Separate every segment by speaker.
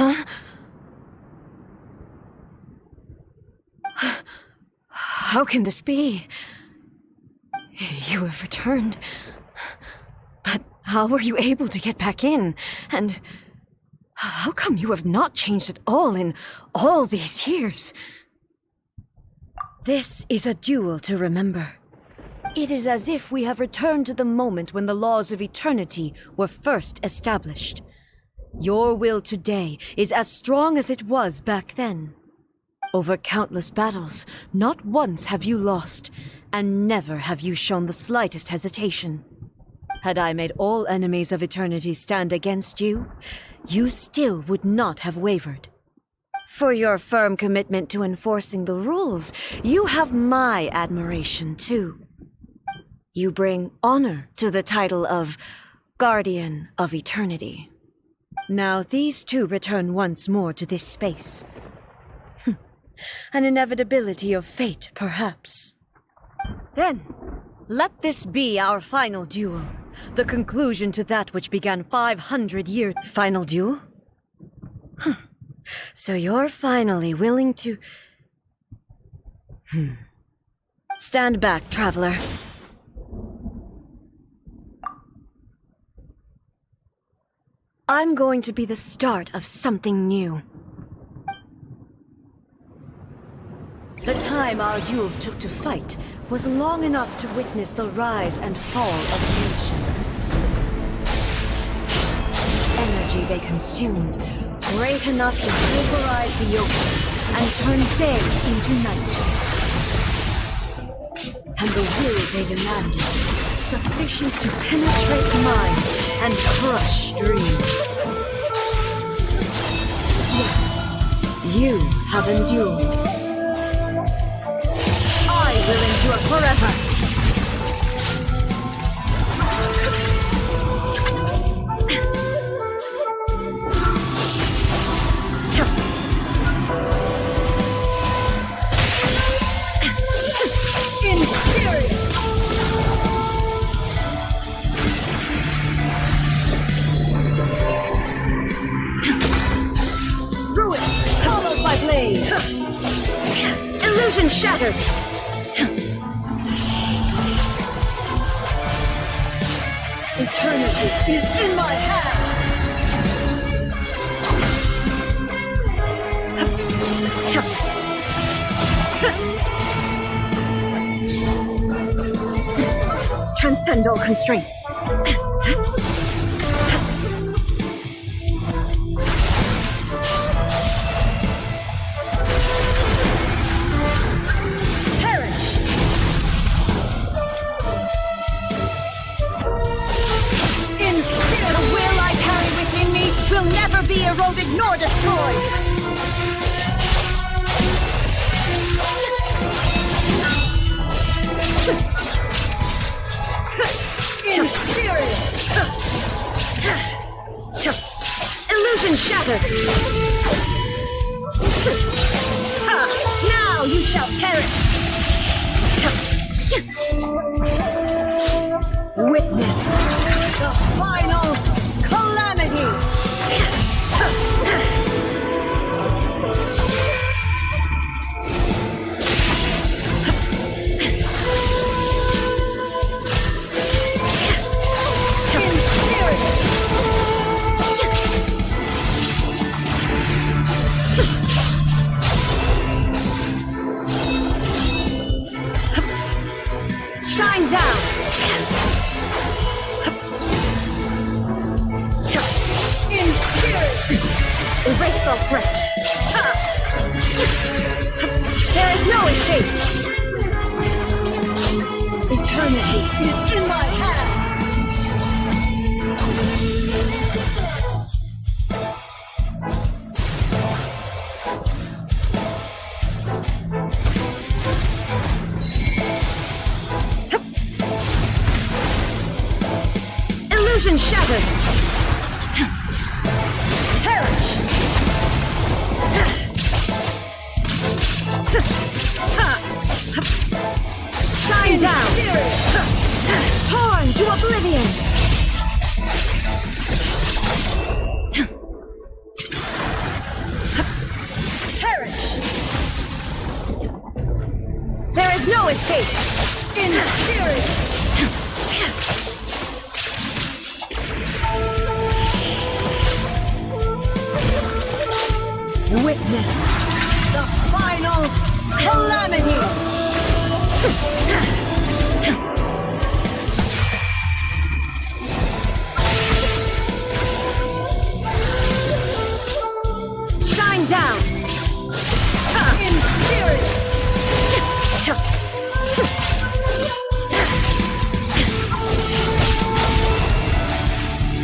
Speaker 1: Huh? How can this be? You have returned. But how were you able to get back in? And how come you have not changed at all in all these years? This is a duel to remember. It is as if we have returned to the moment when the laws of eternity were first established. Your will today is as strong as it was back then. Over countless battles, not once have you lost, and never have you shown the slightest hesitation. Had I made all enemies of eternity stand against you, you still would not have wavered. For your firm commitment to enforcing the rules, you have my admiration too. You bring honor to the title of Guardian of Eternity. Now these two return once more to this space. An inevitability of fate, perhaps. Then, let this be our final duel. The conclusion to that which began 500 years... Final duel? So you're finally willing to... Stand back, traveler. I'm going to be the start of something new. The time our duels took to fight was long enough to witness the rise and fall of nations. Energy they consumed, great enough to pulverize the oceans and turn day into night. And the will they demanded, sufficient to penetrate minds and crush dreams. Yet, you have endured. I will endure forever. In spirit. Ruin, followed by blade. Illusion shattered. Eternity is in my hands! Transcend all constraints. Will never be eroded nor destroyed! In spirit! Illusion shattered! Now you shall perish! Witness the final calamity! Shine down! In spirit! Erase all threats! There is no escape! Eternity is in my hands! Illusion shattered! Perish! Shine down! Torn to oblivion! Witness the final calamity! Shine down! Inferior!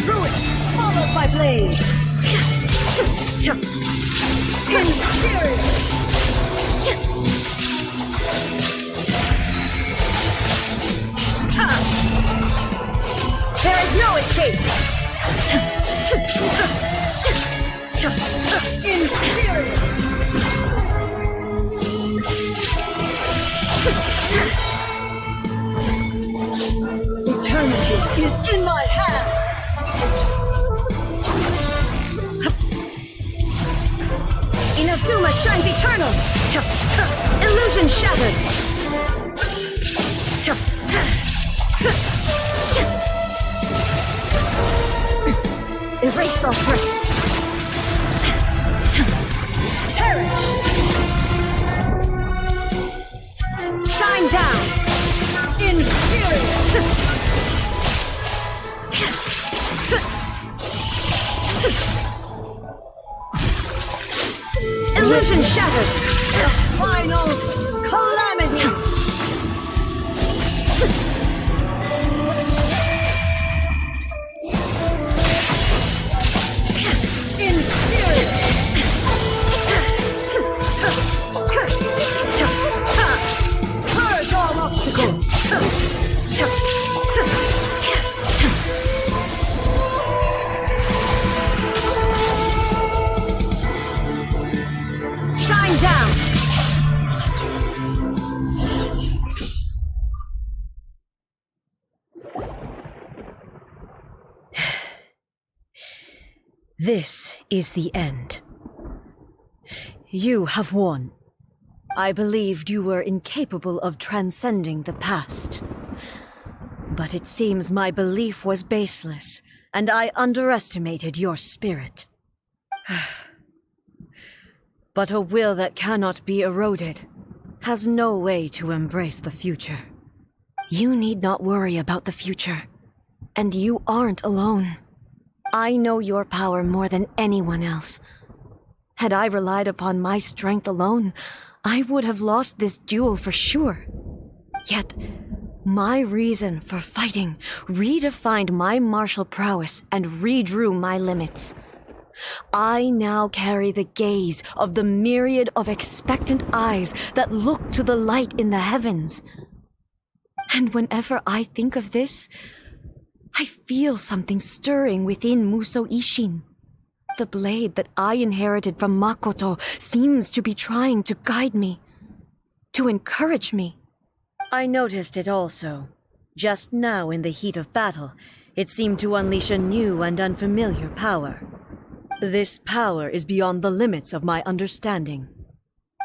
Speaker 1: Ruin followed by blade! Inferior! There is no escape! Inferior! Eternity is in my hands! Inazuma shines eternal! Illusion shattered! Erase all threats! Perish! Shine down! Inferior! Illusion shattered! The final calamity! Inferior! Purge all obstacles! Shine down! This is the end. You have won. I believed you were incapable of transcending the past. But it seems my belief was baseless, and I underestimated your spirit. But a will that cannot be eroded has no way to embrace the future. You need not worry about the future, and you aren't alone. I know your power more than anyone else. Had I relied upon my strength alone, I would have lost this duel for sure. Yet, my reason for fighting redefined my martial prowess and redrew my limits. I now carry the gaze of the myriad of expectant eyes that look to the light in the heavens. And whenever I think of this, I feel something stirring within Muso Ishin. The blade that I inherited from Makoto seems to be trying to guide me, to encourage me. I noticed it also. Just now in the heat of battle, it seemed to unleash a new and unfamiliar power. This power is beyond the limits of my understanding.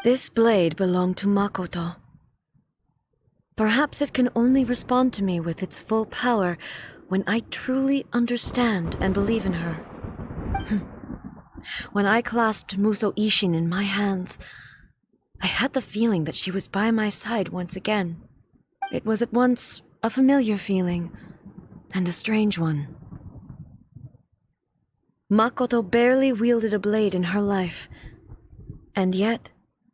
Speaker 1: This blade belonged to Makoto. Perhaps it can only respond to me with its full power when I truly understand and believe in her. When I clasped Muso Ishin in my hands, I had the feeling that she was by my side once again. It was at once a familiar feeling and a strange one. Makoto barely wielded a blade in her life, and yet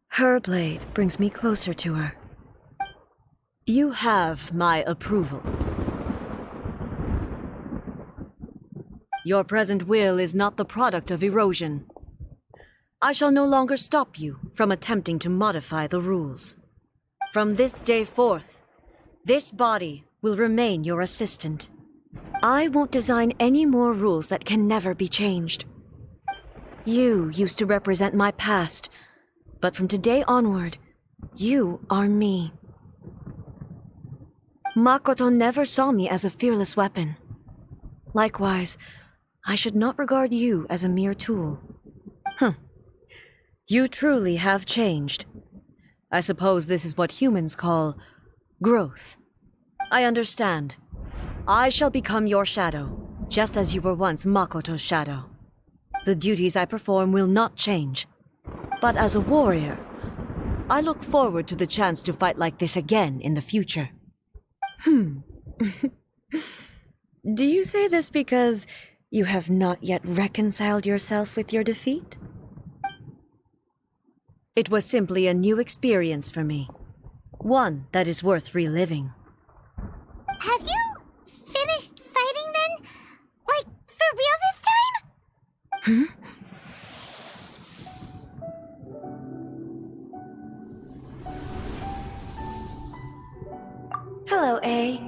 Speaker 1: her blade brings me closer to her. You have my approval. Your present will is not the product of erosion. I shall no longer stop you from attempting to modify the rules. From this day forth, this body will remain your assistant. I won't design any more rules that can never be changed. You used to represent my past, but from today onward, you are me. Makoto never saw me as a fearless weapon. Likewise, I should not regard you as a mere tool. You truly have changed. I suppose this is what humans call growth. I understand. I shall become your shadow, just as you were once Makoto's shadow. The duties I perform will not change. But as a warrior, I look forward to the chance to fight like this again in the future. Do you say this because you have not yet reconciled yourself with your defeat? It was simply a new experience for me. One that is worth reliving.
Speaker 2: Have you finished fighting then? Like, for real this time?
Speaker 1: Hello, A.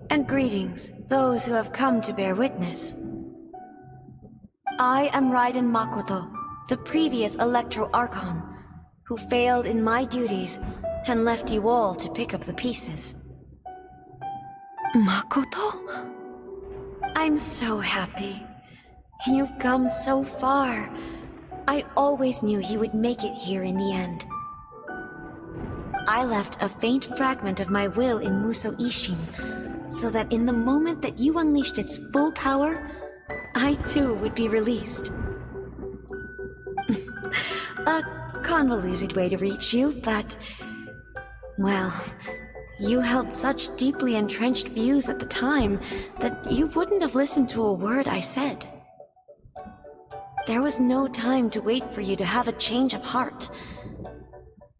Speaker 1: And greetings, those who have come to bear witness. I am Raiden Makoto, the previous Electro Archon, who failed in my duties and left you all to pick up the pieces. Makoto? I'm so happy. You've come so far. I always knew you would make it here in the end. I left a faint fragment of my will in Muso Ishin, so that in the moment that you unleashed its full power, I too would be released. A convoluted way to reach you, but... well, you held such deeply entrenched views at the time that you wouldn't have listened to a word I said. There was no time to wait for you to have a change of heart.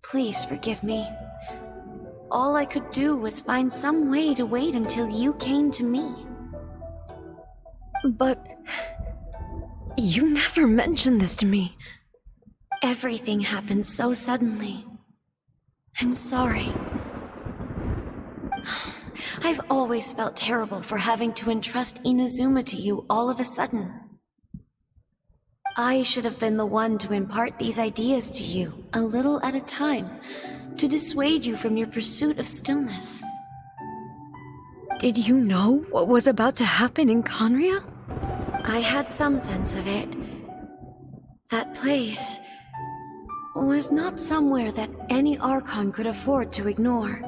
Speaker 1: Please forgive me. All I could do was find some way to wait until you came to me. But... you never mentioned this to me. Everything happened so suddenly. I'm sorry. I've always felt terrible for having to entrust Inazuma to you all of a sudden. I should have been the one to impart these ideas to you, a little at a time, to dissuade you from your pursuit of stillness. Did you know what was about to happen in Conria? I had some sense of it. That place was not somewhere that any Archon could afford to ignore.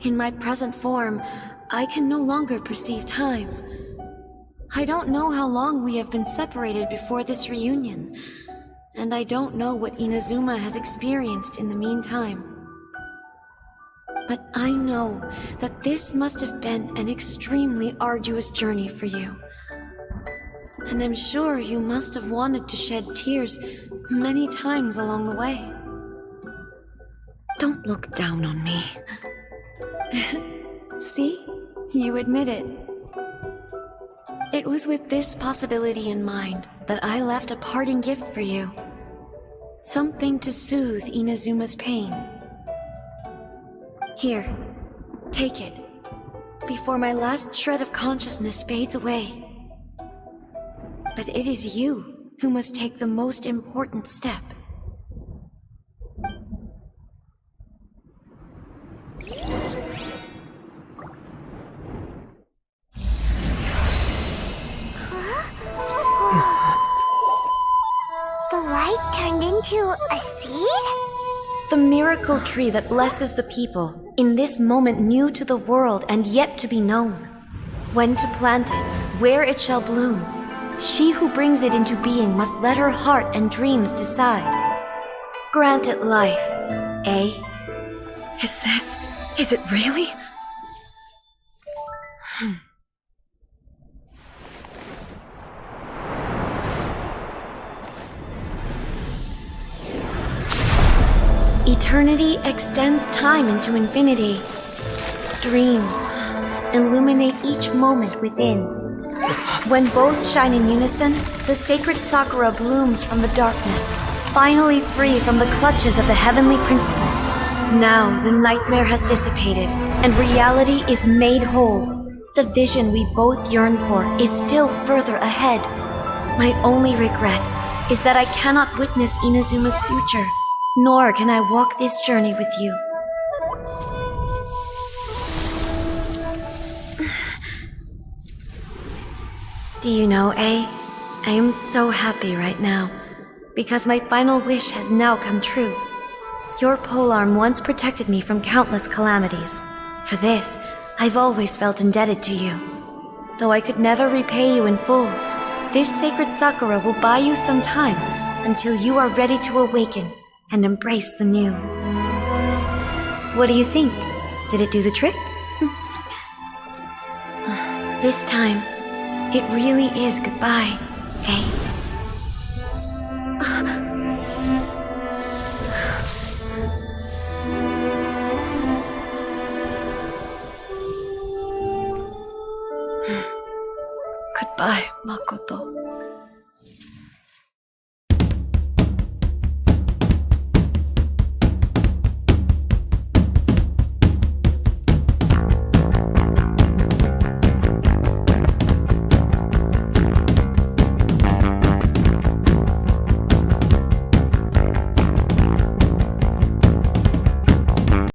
Speaker 1: In my present form, I can no longer perceive time. I don't know how long we have been separated before this reunion, and I don't know what Inazuma has experienced in the meantime. But I know that this must have been an extremely arduous journey for you. And I'm sure you must have wanted to shed tears many times along the way. Don't look down on me. See? You admit it. It was with this possibility in mind that I left a parting gift for you. Something to soothe Inazuma's pain. Here, take it, before my last shred of consciousness fades away. But it is you who must take the most important step.
Speaker 2: The light turned into a seed?
Speaker 1: The miracle tree that blesses the people, in this moment new to the world and yet to be known. When to plant it, where it shall bloom. She who brings it into being must let her heart and dreams decide. Grant it life, eh? Is it really? Eternity extends time into infinity. Dreams illuminate each moment within. When both shine in unison, the sacred Sakura blooms from the darkness, finally free from the clutches of the heavenly principles. Now the nightmare has dissipated, and reality is made whole. The vision we both yearn for is still further ahead. My only regret is that I cannot witness Inazuma's future. Nor can I walk this journey with you. Do you know, A? I am so happy right now, because my final wish has now come true. Your polearm once protected me from countless calamities. For this, I've always felt indebted to you. Though I could never repay you in full, this sacred Sakura will buy you some time until you are ready to awaken and embrace the new. What do you think? Did it do the trick? This time, it really is goodbye, eh? Goodbye, Makoto.